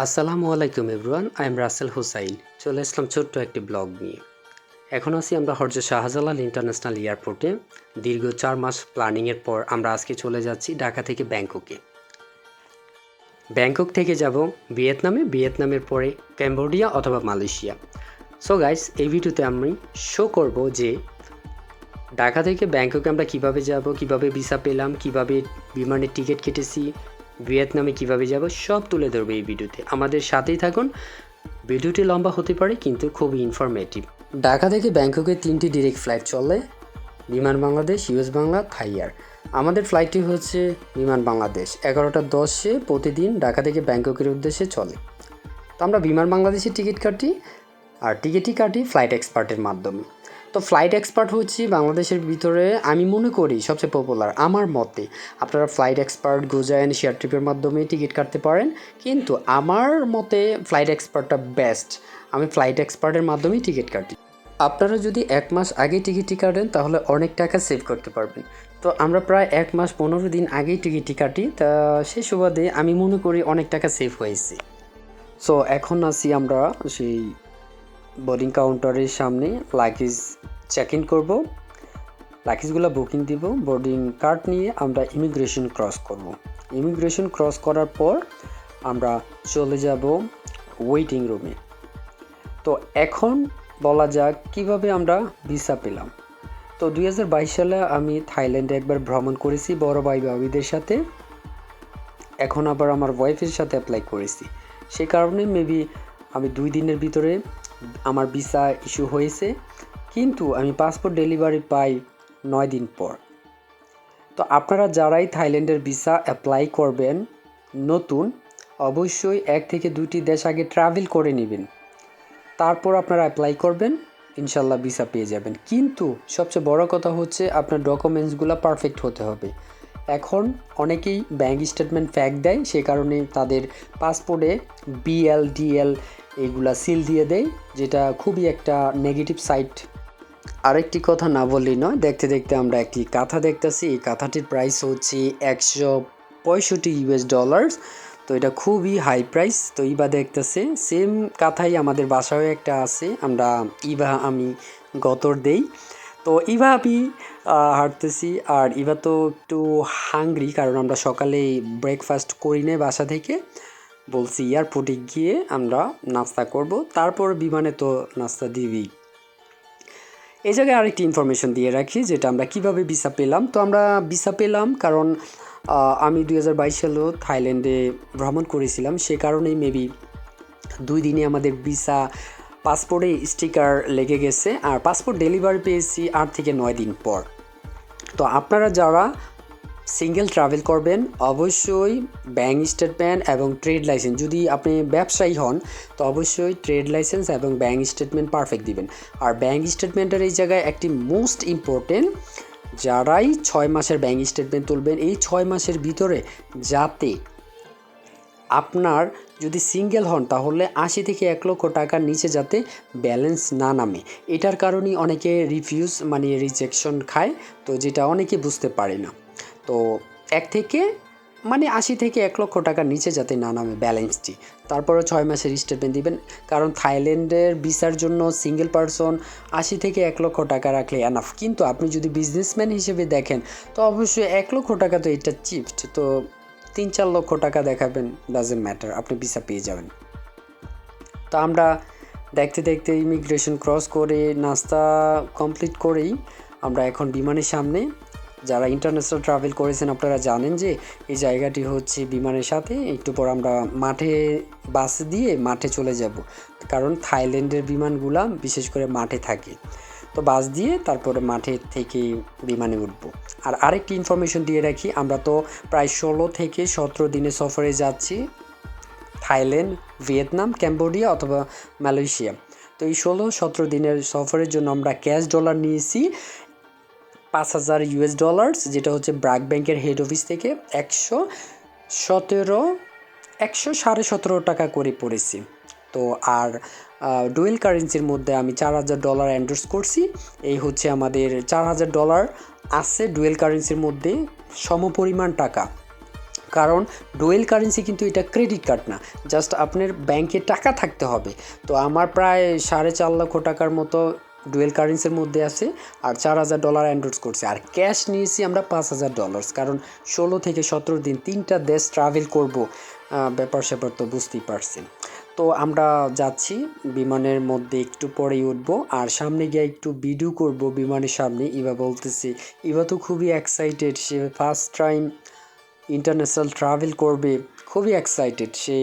আসসালামু আলাইকুম everyone, I am Rasel Hussain. চলে আসলাম ছোট্ট একটি ব্লগ নিয়ে। এখন আছি আমরা হরজত শাহজালাল ইন্টারন্যাশনাল এয়ারপোর্টে। দীর্ঘ 4 মাস প্ল্যানিংয়ের পর আমরা আজকে চলে যাচ্ছি ঢাকা থেকে ব্যাংককে। ব্যাংকক থেকে যাব ভিয়েতনামের পরে ক্যাম্বোডিয়া অথবা মালয়েশিয়া। সো গাইস, এই ভিডিওতে আমি শো করব যে ঢাকা থেকে ব্যাংককে আমরা কিভাবে যাব, কিভাবে ভিসা পেলাম, কিভাবে বিমানের টিকিট কেটেছি, ভিয়েতনামে কিভাবে যাব, সব তুলে ধরবো এই ভিডিওতে। আমাদের সাথেই থাকুন। ভিডিওটি লম্বা হতে পারে কিন্তু খুবই ইনফরমেটিভ। ঢাকা থেকে ব্যাংককে 3টি ডিরেক্ট ফ্লাইট চলে: বিমান বাংলাদেশ, ইউএস বাংলা, থাই এয়ার। আমাদের ফ্লাইটটি হচ্ছে বিমান বাংলাদেশ 11টা 10-এ প্রতিদিন ঢাকা থেকে ব্যাংককের উদ্দেশ্যে চলে। তো আমরা বিমান বাংলাদেশের টিকিট কাটি, আর টিকিটই কাটি ফ্লাইট এক্সপার্টের মাধ্যমে। তো ফ্লাইট এক্সপার্ট হচ্ছে বাংলাদেশের ভিতরে আমি মনে করি সবচেয়ে পপুলার। আমার মতে আপনারা ফ্লাইট এক্সপার্ট, গোজাইন, শেয়ার ট্রিপের মাধ্যমে টিকিট কাটতে পারেন, কিন্তু আমার মতে ফ্লাইট এক্সপার্টটা বেস্ট। আমি ফ্লাইট এক্সপার্টের মাধ্যমেই টিকিট কাটি। আপনারা যদি 1 মাস আগে টিকিটটি কাটেন তাহলে অনেক টাকা সেভ করতে পারবেন। তো আমরা প্রায় 1 মাস 15 দিন আগেই টিকিটটি কাটি, তা সেই সুবাদে আমি মনে করি অনেক টাকা সেভ হয়েছে। সো এখন আছি আমরা সেই বোর্ডিং কাউন্টারের সামনে। লাগেজ চেক ইন করবো, লাগেজগুলো বুকিং দিব, বোর্ডিং কার্ড নিয়ে আমরা ইমিগ্রেশন ক্রস করব। ইমিগ্রেশন ক্রস করার পর আমরা চলে যাব ওয়েটিং রুমে। তো এখন বলা যাক কিভাবে আমরা ভিসা পেলাম। তো 2022 সালে আমি থাইল্যান্ডে একবার ভ্রমণ করেছি বড় ভাই ভাবিদের সাথে। এখন আবার আমার ওয়াইফের সাথে অ্যাপ্লাই করেছি। সেই কারণে মেবি আমি 2 দিনের ভিতরে আমার ভিসা ইস্যু হয়েছে, কিন্তু আমি পাসপোর্ট ডেলিভারি পাই 9 দিন পর। তো আপনারা যারাই থাইল্যান্ডের ভিসা অ্যাপ্লাই করবেন নতুন, অবশ্যই 1 থেকে 2টি দেশ আগে ট্রাভেল করে নেবেন, তারপর আপনারা অ্যাপ্লাই করবেন, ইনশাল্লাহ ভিসা পেয়ে যাবেন। কিন্তু সবচেয়ে বড় কথা হচ্ছে আপনার ডকুমেন্টসগুলো পারফেক্ট হতে হবে। এখন অনেকেই ব্যাঙ্ক স্টেটমেন্ট ফ্যাক দেয়, সে কারণে তাদের পাসপোর্টে BL DL এগুলা সিল দিয়ে দেয়, যেটা খুবই একটা নেগেটিভ সাইড। আরেকটি কথা না বললেই নয়, দেখতে দেখতে আমরা একটি কাঁথা দেখতেছি। এই কাঁথাটির প্রাইস হচ্ছে $165। তো এটা খুবই হাই প্রাইস। তো ইবা দেখতেছে সেম কাঁথাই আমাদের বাসায়ও একটা আছে, আমরা আমি গতর দেই। তো ইভা আমি হাঁটতেছি, আর ইভা তো একটু হাংরি, কারণ আমরা সকালে ব্রেকফাস্ট করি না বাসা থেকে। বলছি এয়ারপোর্টে গিয়ে আমরা নাস্তা করব, তারপর বিমানে তো নাস্তা দিবি। এই জায়গায় আরেকটি ইনফরমেশন দিয়ে রাখি, যেটা আমরা কিভাবে ভিসা পেলাম। তো আমরা ভিসা পেলাম কারণ আমি 2022 সালেও থাইল্যান্ডে ভ্রমণ করেছিলাম, সে কারণেই মেবি 2 দিনে আমাদের ভিসা পাসপোর্টে স্টিকার লেগে গেছে, আর পাসপোর্ট ডেলিভারি পেয়েছি 8 থেকে 9 দিন পর। তো আপনারা যারা সিঙ্গেল ট্রাভেল করবেন অবশ্যই ব্যাঙ্ক স্টেটমেন্ট এবং ট্রেড লাইসেন্স, যদি আপনি ব্যবসায়ী হন তো অবশ্যই ট্রেড লাইসেন্স এবং ব্যাঙ্ক স্টেটমেন্ট পারফেক্ট দিবেন। আর ব্যাঙ্ক স্টেটমেন্টের এই জায়গায় একটি মোস্ট ইম্পর্টেন্ট, যারাই 6 মাসের ব্যাঙ্ক স্টেটমেন্ট তুলবেন এই 6 মাসের ভিতরে যাতে আপনার, যদি সিঙ্গেল হন তাহলে 80 থেকে 1 লক্ষ টাকার নিচে যাতে ব্যালেন্স না নামে। এটার কারণেই অনেকে রিজেকশন খায়, তো যেটা অনেকে বুঝতে পারে না। তো 80 থেকে 1 লক্ষ টাকার নিচে যাতে না নামে ব্যালেন্সটি, তারপরে 6 মাসের স্টেটমেন্ট দিবেন। কারণ থাইল্যান্ডের ভিসার জন্য সিঙ্গেল পারসন 80 থেকে 1 লক্ষ টাকা রাখলে এনাফ, কিন্তু আপনি যদি বিজনেসম্যান হিসেবে দেখেন তো অবশ্যই 1 লক্ষ টাকা তো এটা চিপড। তো 3-4 লক্ষ টাকা দেখাবেন, ডাজেন্ট ম্যাটার, আপনি ভিসা পেয়ে যাবেন। তো আমরা দেখতে দেখতে ইমিগ্রেশন ক্রস করে নাস্তা কমপ্লিট করেই আমরা এখন বিমানের সামনে। যারা ইন্টারন্যাশনাল ট্রাভেল করেছেন আপনারা জানেন যে এই জায়গাটি হচ্ছে বিমানের সাথে। একটু পর আমরা বাস দিয়ে মাঠে চলে যাব, কারণ থাইল্যান্ডের বিমানগুলা বিশেষ করে মাঠে থাকে। তো বাস দিয়ে তারপরে মাঠে থেকে বিমানে উঠবো। আর আরেকটি ইনফরমেশন দিয়ে রাখি, আমরা তো প্রায় 16 থেকে 17 দিনের সফরে যাচ্ছি থাইল্যান্ড, ভিয়েতনাম, ক্যাম্বোডিয়া অথবা মালয়েশিয়া। তো এই 16-17 দিনের সফরের জন্য আমরা ক্যাশ ডলার নিয়েছি $5,000, যেটা হচ্ছে ব্র্যাক ব্যাংকের হেড অফিস থেকে 117 টাকা করে পড়েছি। তো আর ডুয়েল কারেন্সির মধ্যে আমি $4,000 এন্ডোর্স করছি। এই হচ্ছে আমাদের $4,000 আছে ডুয়েল কারেন্সির মধ্যে, সমপরিমাণ টাকা কারণ ডুয়েল কারেন্সি কিন্তু এটা ক্রেডিট কার্ড না, জাস্ট আপনার ব্যাংকে টাকা থাকতে হবে। তো আমার প্রায় 4.5 লক্ষ টাকার মতো ডুয়েল কারেন্সির মধ্যে আছে, আর $4,000 এন্ডোর্স করছে, আর ক্যাশ নিয়েছি আমরা $5,000, কারণ 16 থেকে 17 দিন 3টা দেশ ট্রাভেল করব, ব্যাপার স্যাপার তো বুঝতেই পারছেন। তো আমরা যাচ্ছি, বিমানের মধ্যে একটু পরেই উঠবো, আর সামনে গিয়ে একটু ভিডিও করব বিমানের সামনে। ইভা বলতেছে, ইভা তো খুবই এক্সাইটেড, সে ফার্স্ট টাইম ইন্টারন্যাশনাল ট্রাভেল করবে, খুবই এক্সাইটেড সে।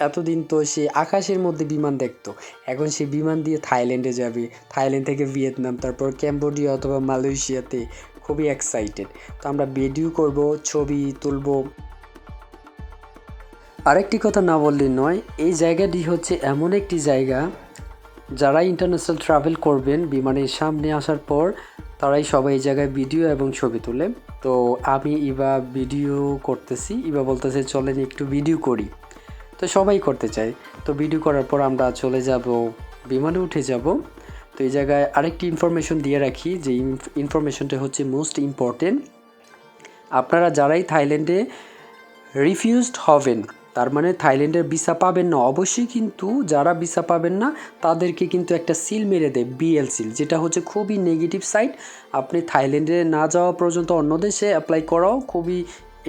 এতদিন তো সে আকাশের মধ্যে বিমান দেখতো, এখন সে বিমান দিয়ে থাইল্যান্ডে যাবে, থাইল্যান্ড থেকে ভিয়েতনাম, তারপর ক্যাম্বোডিয়া অথবা মালয়েশিয়াতে, খুবই এক্সাইটেড। তো আমরা ভিডিও করব, ছবি তুলব। আরেকটি কথা না বললে নয়, এই জায়গাটি হচ্ছে এমন একটি জায়গা, যারা ইন্টারন্যাশনাল ট্রাভেল করবেন বিমানের সামনে আসার পর তারাই সবাই এই জায়গায় ভিডিও এবং ছবি তোলে। তো আমি ইভা ভিডিও করতেছি, ইভা বলতেছে চলেন একটু ভিডিও করি, তো সবাই করতে চায়। তো ভিডিও করার পর আমরা চলে যাব, বিমানে উঠে যাব। তো এই জায়গায় আরেকটি ইনফরমেশন দিয়ে রাখি, যে ইনফরমেশনটা হচ্ছে মোস্ট ইম্পর্টেন্ট। আপনারা যারাই থাইল্যান্ডে রিফিউজড হবেন, তার মানে থাইল্যান্ডের ভিসা পাবেন না, অবশ্যই কিন্তু যারা ভিসা পাবেন না তাদেরকে কিন্তু একটা সিল মেরে দেয়, বিএল সিল, যেটা হচ্ছে খুবই নেগেটিভ সাইড। আপনি থাইল্যান্ডে না যাওয়া পর্যন্ত অন্য দেশে অ্যাপ্লাই করাও খুবই,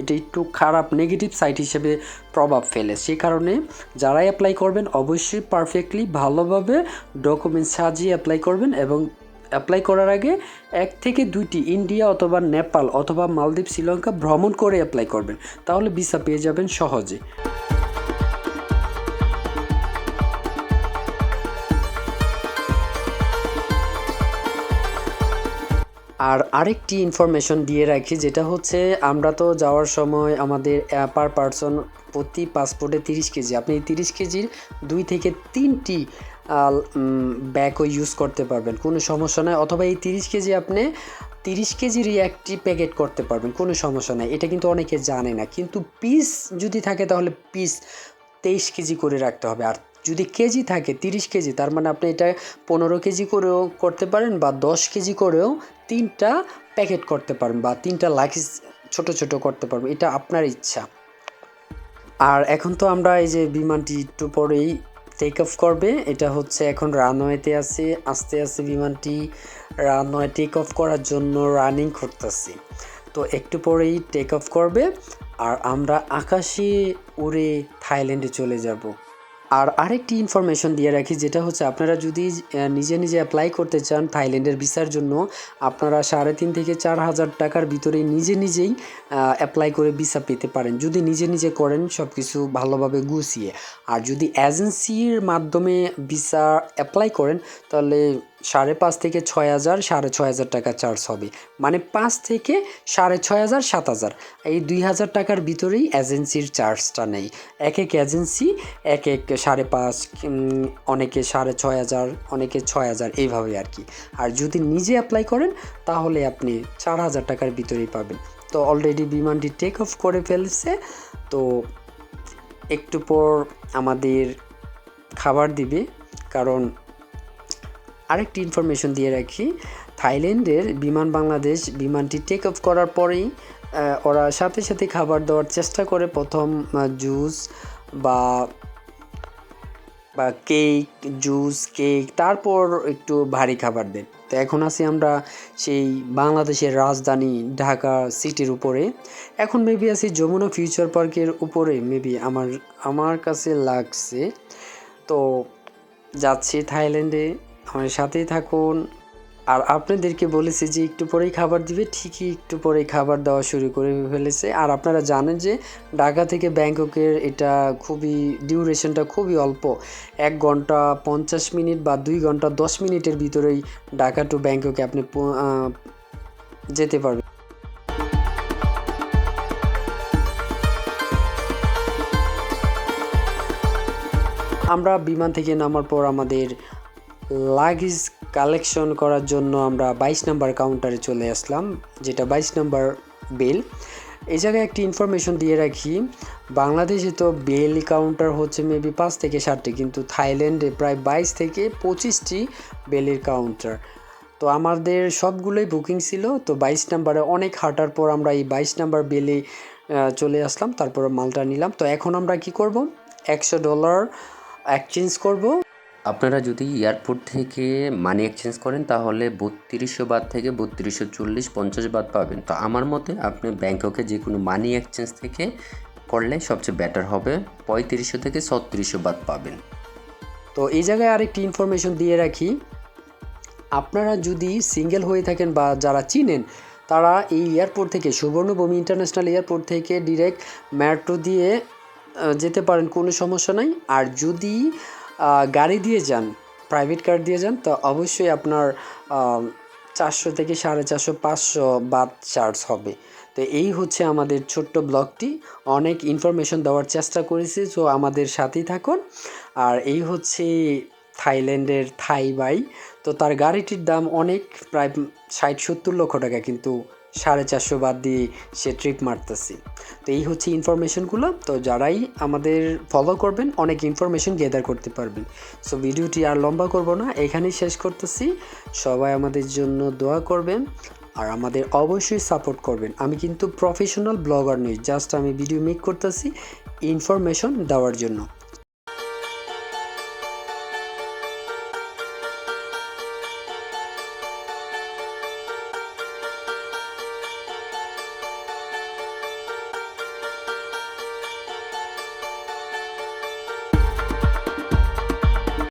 এটা একটু খারাপ নেগেটিভ সাইড হিসেবে প্রভাব ফেলে। সেই কারণে যারাই অ্যাপ্লাই করবেন অবশ্যই পারফেক্টলি ভালোভাবে ডকুমেন্টস সাজিয়ে অ্যাপ্লাই করবেন, এবং অ্যাপ্লাই করার আগে 1 থেকে 2টি ইন্ডিয়া অথবা নেপাল অথবা মালদ্বীপ, শ্রীলঙ্কা ভ্রমণ করে অ্যাপ্লাই করবেন, তাহলে ভিসা পেয়ে যাবেন সহজে। আর আরেকটি ইনফরমেশন দিয়ে রাখি, যেটা হচ্ছে আমরা তো যাওয়ার সময় আমাদের পার পারসন প্রতি পাসপোর্টে 30 কেজি, আপনি 30 কেজির 2 থেকে 3টি ব্যাগও ইউজ করতে পারবেন, কোনো সমস্যা নয়। অথবা এই 30 কেজি আপনি 30 কেজিরই একটি প্যাকেট করতে পারবেন, কোনো সমস্যা নাই। এটা কিন্তু অনেকে জানে না, কিন্তু পিস যদি থাকে তাহলে পিস 23 কেজি করে রাখতে হবে। আর যদি কেজি থাকে 30 কেজি, তার মানে আপনি এটা 15 কেজি করেও করতে পারেন, বা 10 কেজি করেও 3টা প্যাকেট করতে পারেন, বা 3টা লাগেজ ছোট ছোট করতে পারবেন, এটা আপনার ইচ্ছা। আর এখন তো আমরা এই যে বিমানটি একটু পরেই টেক অফ করবে, এটা হচ্ছে এখন রানওয়েতে আছে, আস্তে আস্তে বিমানটি রানওয়ে টেক অফ করার জন্য রানিং করতেছি। তো একটু পরেই টেক অফ করবে, আর আমরা আকাশে উড়ে থাইল্যান্ডে চলে যাব। আর আরেকটি ইনফরমেশন দিয়ে রাখি, যেটা হচ্ছে আপনারা যদি নিজে নিজে অ্যাপ্লাই করতে চান থাইল্যান্ডের ভিসার জন্য, আপনারা 3.5 থেকে 4,000 টাকার ভিতরে নিজে নিজেই অ্যাপ্লাই করে ভিসা পেতে পারেন, যদি নিজে নিজে করেন সব কিছু ভালোভাবে গুছিয়ে। আর যদি এজেন্সির মাধ্যমে ভিসা অ্যাপ্লাই করেন, তাহলে 5.5 থেকে 6,000, 6,500 টাকা চার্জ হবে, মানে 5 থেকে 6,500, 7,000, এই 2,000 টাকার ভিতরেই এজেন্সির চার্জটা নেই। এক এক এজেন্সি এক 5.5, অনেকে 6,500, অনেকে 6,000, এইভাবে আর কি। আর যদি নিজে অ্যাপ্লাই করেন তাহলে আপনি 4,000 টাকার ভিতরেই পাবেন। তো অলরেডি বিমানটি টেক অফ করে ফেলছে, তো একটু পর আমাদের খাবার দিবে। কারণ আরেকটি ইনফরমেশন দিয়ে রাখি, থাইল্যান্ডের বিমান বাংলাদেশ বিমানটি টেক অফ করার পরেই ওরা সাথে সাথে খাবার দেওয়ার চেষ্টা করে, প্রথম জুস বা কেক, জুস, কেক, তারপর একটু ভারী খাবার দেন। তো এখন আছি আমরা সেই বাংলাদেশের রাজধানী ঢাকা সিটির উপরে, এখন মেবি আছি যমুনা ফিউচার পার্কের উপরে, মেবি আমার কাছে লাগছে। তো যাচ্ছি থাইল্যান্ডে, আমার সাথেই থাকুন। আর আপনাদেরকে বলেছি যে একটু পরেই খাবার দিবে, ঠিকই একটু পরেই খাবার দেওয়া শুরু করে ফেলেছে। আর আপনারা জানেন যে ঢাকা থেকে ব্যাংককের এটা খুবই ডিউরেশনটা খুবই অল্প, 1 ঘন্টা 50 মিনিট বা 2 ঘন্টা 10 মিনিটের ভিতরেই ঢাকা টু ব্যাংককে আপনি যেতে পারবেন। আমরা বিমান থেকে নামার পর আমাদের লাগেজ কালেকশন করার জন্য আমরা 22 নম্বর কাউন্টারে চলে আসলাম, যেটা 22 নম্বর বেল। এই জায়গায় একটি ইনফরমেশন দিয়ে রাখি, বাংলাদেশে তো বেল কাউন্টার হচ্ছে মেবি 5 থেকে 7টি, কিন্তু থাইল্যান্ডে প্রায় 22 থেকে 25টি বেলের কাউন্টার। তো আমাদের সবগুলোই বুকিং ছিল। তো 22 নাম্বারে অনেক হাঁটার পর আমরা এই 22 নাম্বার বেলে চলে আসলাম, তারপর মালটা নিলাম। তো এখন আমরা কি করব, $100 এক্সচেঞ্জ করব। আপনারা যদি এয়ারপোর্ট থেকে মানি এক্সচেঞ্জ করেন তাহলে 3200 বাদ থেকে 3240 50 বাদ পাবেন। তো আমার মতে আপনি ব্যাংককে যে কোনো মানি এক্সচেঞ্জ থেকে করলে সবচেয়ে বেটার হবে, 3500 থেকে 3600 বাদ পাবেন। তো এই জায়গায় আরেকটি ইনফরমেশন দিয়ে রাখি, আপনারা যদি সিঙ্গেল হয়ে থাকেন বা যারা চিনেন তারা এই এয়ারপোর্ট থেকে, সুবর্ণভূমি ইন্টারন্যাশনাল এয়ারপোর্ট থেকে ডিরেক্ট মেট্রো দিয়ে যেতে পারেন, কোনো সমস্যা নাই। আর যদি গাড়ি দিয়ে যান, প্রাইভেট কার দিয়ে যান, তো অবশ্যই আপনার 400 থেকে 450 500 বাদ চার্জ হবে। তো এই হচ্ছে আমাদের ছোট্ট ব্লগটি, অনেক ইনফরমেশন দেওয়ার চেষ্টা করেছি, সো আমাদের সাথেই থাকুন। আর এই হচ্ছে থাইল্যান্ডের থাই ভাই, তো তার গাড়িটির দাম অনেক, প্রায় 60-70 লক্ষ টাকা, কিন্তু 450 বাদ দিয়ে সে ট্রিপ মারতেছি। তো এই হচ্ছে ইনফরমেশনগুলো, তো যারাই আমাদের ফলো করবেন অনেক ইনফরমেশন গ্যাদার করতে পারবেন। সো ভিডিওটি আর লম্বা করব না, এখানেই শেষ করতেছি। সবাই আমাদের জন্য দোয়া করবেন আর আমাদের অবশ্যই সাপোর্ট করবেন। আমি কিন্তু প্রফেশনাল ব্লগার নই, জাস্ট আমি ভিডিও মেক করতেছি ইনফরমেশন দেওয়ার জন্য।